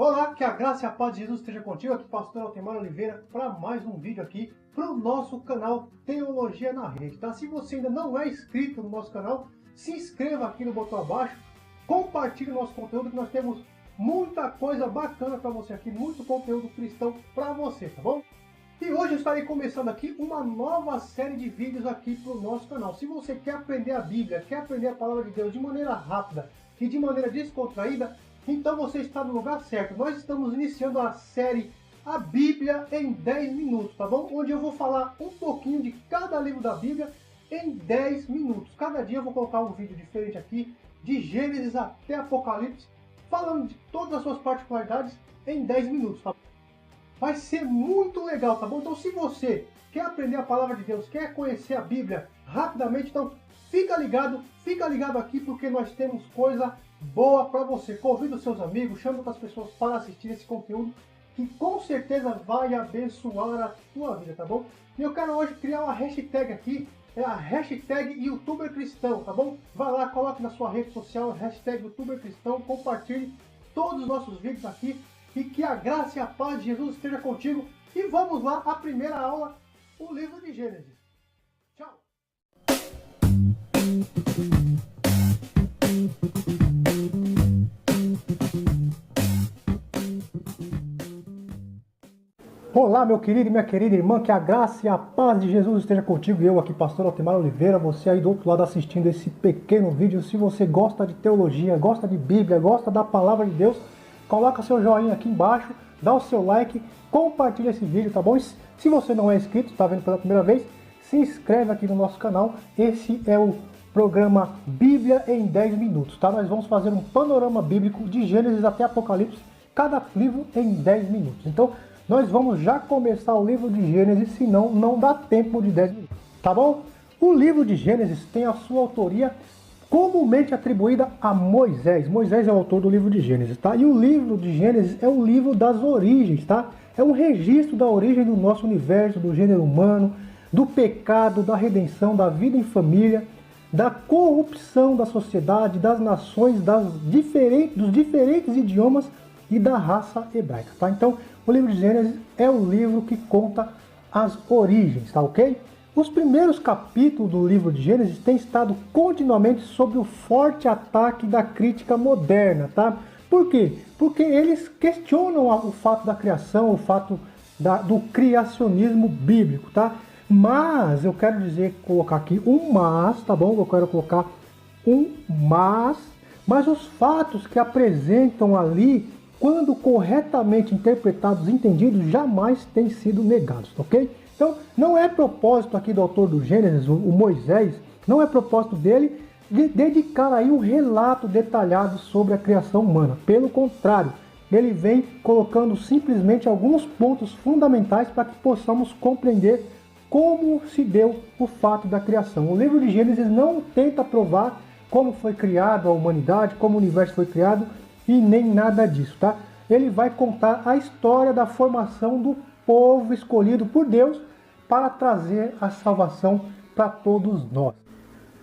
Olá, que a graça e a paz de Jesus esteja contigo, aqui pastor Altemar Oliveira, para mais um vídeo aqui para o nosso canal Teologia na Rede, tá? Se você ainda não é inscrito no nosso canal, se inscreva aqui no botão abaixo, compartilhe o nosso conteúdo, que nós temos muita coisa bacana para você aqui, muito conteúdo cristão para você, tá bom? E hoje eu estarei começando aqui uma nova série de vídeos aqui para o nosso canal. Se você quer aprender a Bíblia, quer aprender a Palavra de Deus de maneira rápida e de maneira descontraída, então você está no lugar certo. Nós estamos iniciando a série A Bíblia em 10 minutos, tá bom? Onde eu vou falar um pouquinho de cada livro da Bíblia em 10 minutos. Cada dia eu vou colocar um vídeo diferente aqui, de Gênesis até Apocalipse, falando de todas as suas particularidades em 10 minutos, tá bom? Vai ser muito legal, tá bom? Então se você quer aprender a Palavra de Deus, quer conhecer a Bíblia rapidamente, então fica ligado aqui, porque nós temos coisa boa para você. Convida os seus amigos, chama outras pessoas para assistir esse conteúdo, que com certeza vai abençoar a tua vida, tá bom? E eu quero hoje criar uma hashtag aqui, é a hashtag YouTuberCristão, tá bom? Vai lá, coloque na sua rede social, hashtag YouTuberCristão, compartilhe todos os nossos vídeos aqui, e que a graça e a paz de Jesus esteja contigo. E vamos lá, a primeira aula, o livro de Gênesis. Tchau! Olá, meu querido e minha querida irmã, que a graça e a paz de Jesus esteja contigo. Eu aqui, pastor Altemar Oliveira, você aí do outro lado assistindo esse pequeno vídeo. Se você gosta de teologia, gosta de Bíblia, gosta da Palavra de Deus, coloca seu joinha aqui embaixo, dá o seu like, compartilha esse vídeo, tá bom? E se você não é inscrito, está vendo pela primeira vez, se inscreve aqui no nosso canal. Esse é o programa Bíblia em 10 minutos, tá? Nós vamos fazer um panorama bíblico de Gênesis até Apocalipse, cada livro em 10 minutos. Então, nós vamos já começar o livro de Gênesis, senão não dá tempo de 10 minutos, tá bom? O livro de Gênesis tem a sua autoria comumente atribuída a Moisés. Moisés é o autor do livro de Gênesis, tá? E o livro de Gênesis é o livro das origens, tá? É um registro da origem do nosso universo, do gênero humano, do pecado, da redenção, da vida em família, da corrupção da sociedade, das nações, dos diferentes idiomas e da raça hebraica, tá? Então, o livro de Gênesis é o livro que conta as origens, tá ok? Os primeiros capítulos do livro de Gênesis têm estado continuamente sob o forte ataque da crítica moderna, tá? Por quê? Porque eles questionam o fato da criação, o fato do criacionismo bíblico, tá? Mas, eu quero colocar aqui um mas, tá bom? Eu quero colocar um mas os fatos que apresentam ali, quando corretamente interpretados e entendidos, jamais têm sido negados, ok? Então, não é propósito aqui do autor do Gênesis, o Moisés, não é propósito dele de dedicar aí um relato detalhado sobre a criação humana. Pelo contrário, ele vem colocando simplesmente alguns pontos fundamentais para que possamos compreender como se deu o fato da criação. O livro de Gênesis não tenta provar como foi criada a humanidade, como o universo foi criado, e nem nada disso, tá? Ele vai contar a história da formação do povo escolhido por Deus para trazer a salvação para todos nós.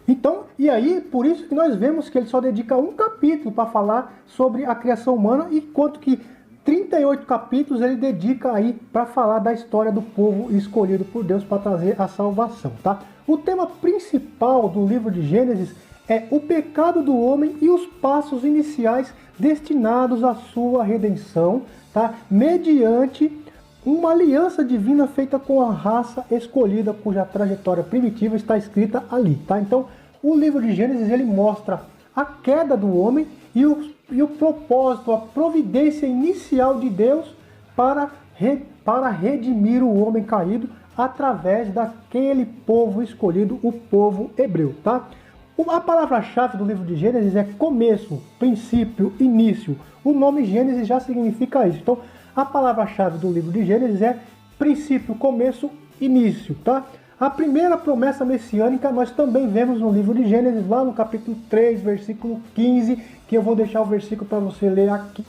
Então, e aí, por isso que nós vemos que ele só dedica um capítulo para falar sobre a criação humana, enquanto que 38 capítulos ele dedica aí para falar da história do povo escolhido por Deus para trazer a salvação, tá? O tema principal do livro de Gênesis é o pecado do homem e os passos iniciais destinados à sua redenção, tá? Mediante uma aliança divina feita com a raça escolhida, cuja trajetória primitiva está escrita ali, tá? Então, o livro de Gênesis, ele mostra a queda do homem e o propósito, a providência inicial de Deus para redimir o homem caído através daquele povo escolhido, o povo hebreu, tá? A palavra-chave do livro de Gênesis é começo, princípio, início. O nome Gênesis já significa isso. Então, a palavra-chave do livro de Gênesis é princípio, começo, início, tá? A primeira promessa messiânica nós também vemos no livro de Gênesis, lá no capítulo 3, versículo 15, que eu vou deixar o versículo para você ler aqui.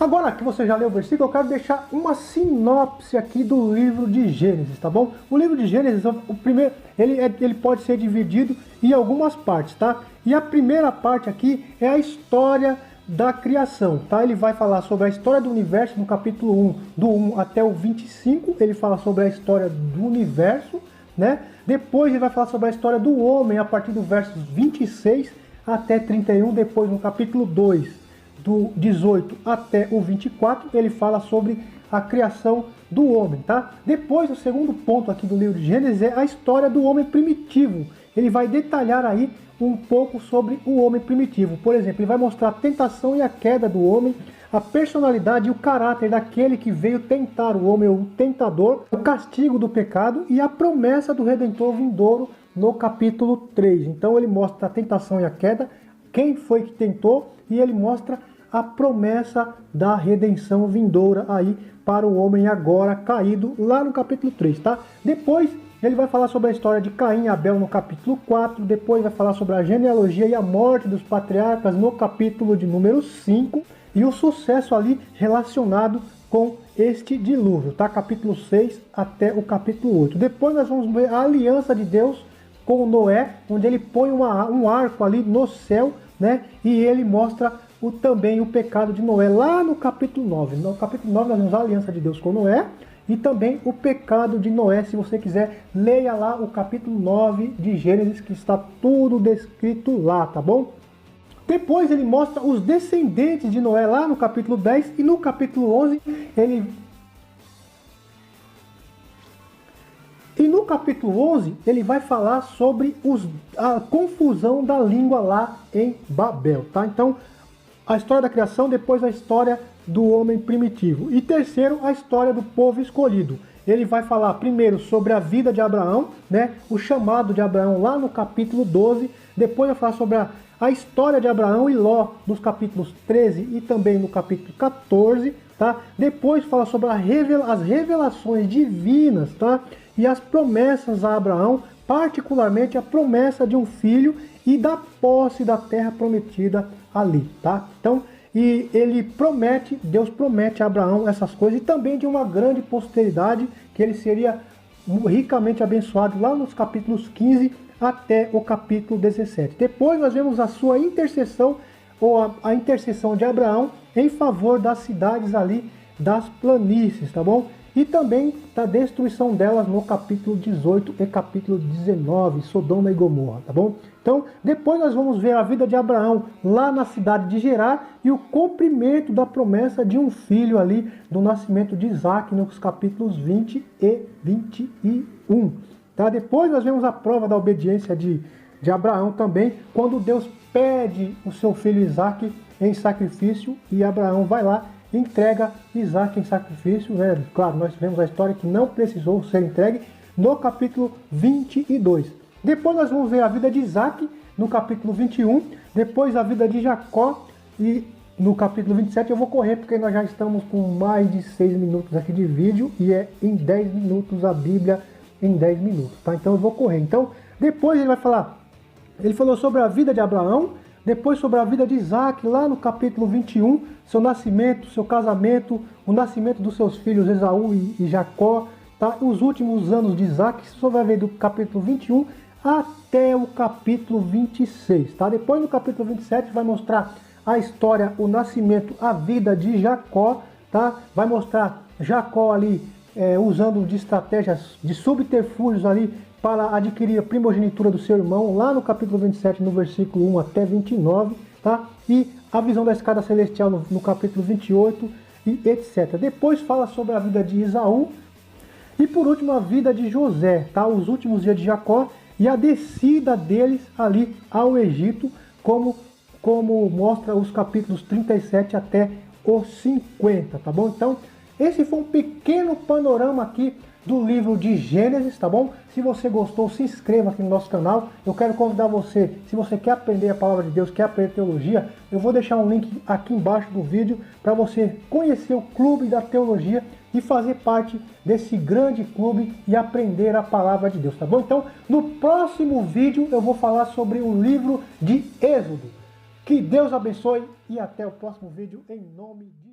Agora que você já leu o versículo, eu quero deixar uma sinopse aqui do livro de Gênesis, tá bom? O livro de Gênesis, o primeiro, ele pode ser dividido em algumas partes, tá? E a primeira parte aqui é a história da criação, tá? Ele vai falar sobre a história do universo no capítulo 1, do 1 até o 25, ele fala sobre a história do universo, né? Depois ele vai falar sobre a história do homem a partir do versos 26 até 31, depois no capítulo 2, do 18 até o 24, ele fala sobre a criação do homem, tá? Depois, o segundo ponto aqui do livro de Gênesis é a história do homem primitivo. Ele vai detalhar aí um pouco sobre o homem primitivo. Por exemplo, ele vai mostrar a tentação e a queda do homem, a personalidade e o caráter daquele que veio tentar o homem, o tentador, o castigo do pecado e a promessa do Redentor vindouro no capítulo 3. Então ele mostra a tentação e a queda, quem foi que tentou, e ele mostra a promessa da redenção vindoura aí para o homem agora caído, lá no capítulo 3, tá? Depois ele vai falar sobre a história de Caim e Abel no capítulo 4, depois vai falar sobre a genealogia e a morte dos patriarcas no capítulo de número 5 e o sucesso ali relacionado com este dilúvio, tá? Capítulo 6 até o capítulo 8. Depois nós vamos ver a aliança de Deus com Noé, onde ele põe um arco ali no céu, né? E ele mostra também o pecado de Noé, lá no capítulo 9. No capítulo 9 nós vemos a aliança de Deus com Noé e também o pecado de Noé. Se você quiser, leia lá o capítulo 9 de Gênesis, que está tudo descrito lá, tá bom? Depois ele mostra os descendentes de Noé lá no capítulo 10 e no capítulo 11 no capítulo 11, ele vai falar sobre a confusão da língua lá em Babel, tá? Então, a história da criação, depois a história do homem primitivo. E terceiro, a história do povo escolhido. Ele vai falar primeiro sobre a vida de Abraão, né? O chamado de Abraão lá no capítulo 12. Depois vai falar sobre a história de Abraão e Ló nos capítulos 13 e também no capítulo 14, tá? Depois fala sobre as revelações divinas, tá? E as promessas a Abraão, particularmente a promessa de um filho e da posse da terra prometida ali, tá? Então, e Deus promete a Abraão essas coisas e também de uma grande posteridade, que ele seria ricamente abençoado lá nos capítulos 15 até o capítulo 17. Depois nós vemos a sua intercessão, ou a intercessão de Abraão em favor das cidades ali, das planícies, tá bom? E também da destruição delas no capítulo 18 e capítulo 19, Sodoma e Gomorra, tá bom? Então, depois nós vamos ver a vida de Abraão lá na cidade de Gerar e o cumprimento da promessa de um filho ali, do nascimento de Isaac, nos capítulos 20 e 21. Tá? Depois nós vemos a prova da obediência de Abraão também, quando Deus pede o seu filho Isaac em sacrifício e Abraão vai lá e entrega Isaac em sacrifício, né? Claro, nós vemos a história que não precisou ser entregue no capítulo 22. Depois nós vamos ver a vida de Isaac no capítulo 21, depois a vida de Jacó e no capítulo 27 eu vou correr porque nós já estamos com mais de 6 minutos aqui de vídeo e é em 10 minutos a Bíblia em 10 minutos, tá? Então eu vou correr. Então, depois ele vai falar, ele falou sobre a vida de Abraão, depois sobre a vida de Isaac, lá no capítulo 21, seu nascimento, seu casamento, o nascimento dos seus filhos Esaú e Jacó, tá? Os últimos anos de Isaac, você vai ver do capítulo 21 até o capítulo 26, tá? Depois no capítulo 27 vai mostrar a história, o nascimento, a vida de Jacó, tá? Vai mostrar Jacó ali usando de estratégias, de subterfúgios ali para adquirir a primogenitura do seu irmão, lá no capítulo 27, no versículo 1 até 29, tá? E a visão da escada celestial no capítulo 28 e etc. Depois fala sobre a vida de Esaú e por último a vida de José, tá? Os últimos dias de Jacó e a descida deles ali ao Egito, como mostra os capítulos 37 até os 50, tá bom? Então, esse foi um pequeno panorama aqui do livro de Gênesis, tá bom? Se você gostou, se inscreva aqui no nosso canal. Eu quero convidar você, se você quer aprender a palavra de Deus, quer aprender teologia, eu vou deixar um link aqui embaixo do vídeo para você conhecer o Clube da Teologia e fazer parte desse grande clube e aprender a palavra de Deus, tá bom? Então, no próximo vídeo eu vou falar sobre o livro de Êxodo. Que Deus abençoe e até o próximo vídeo em nome de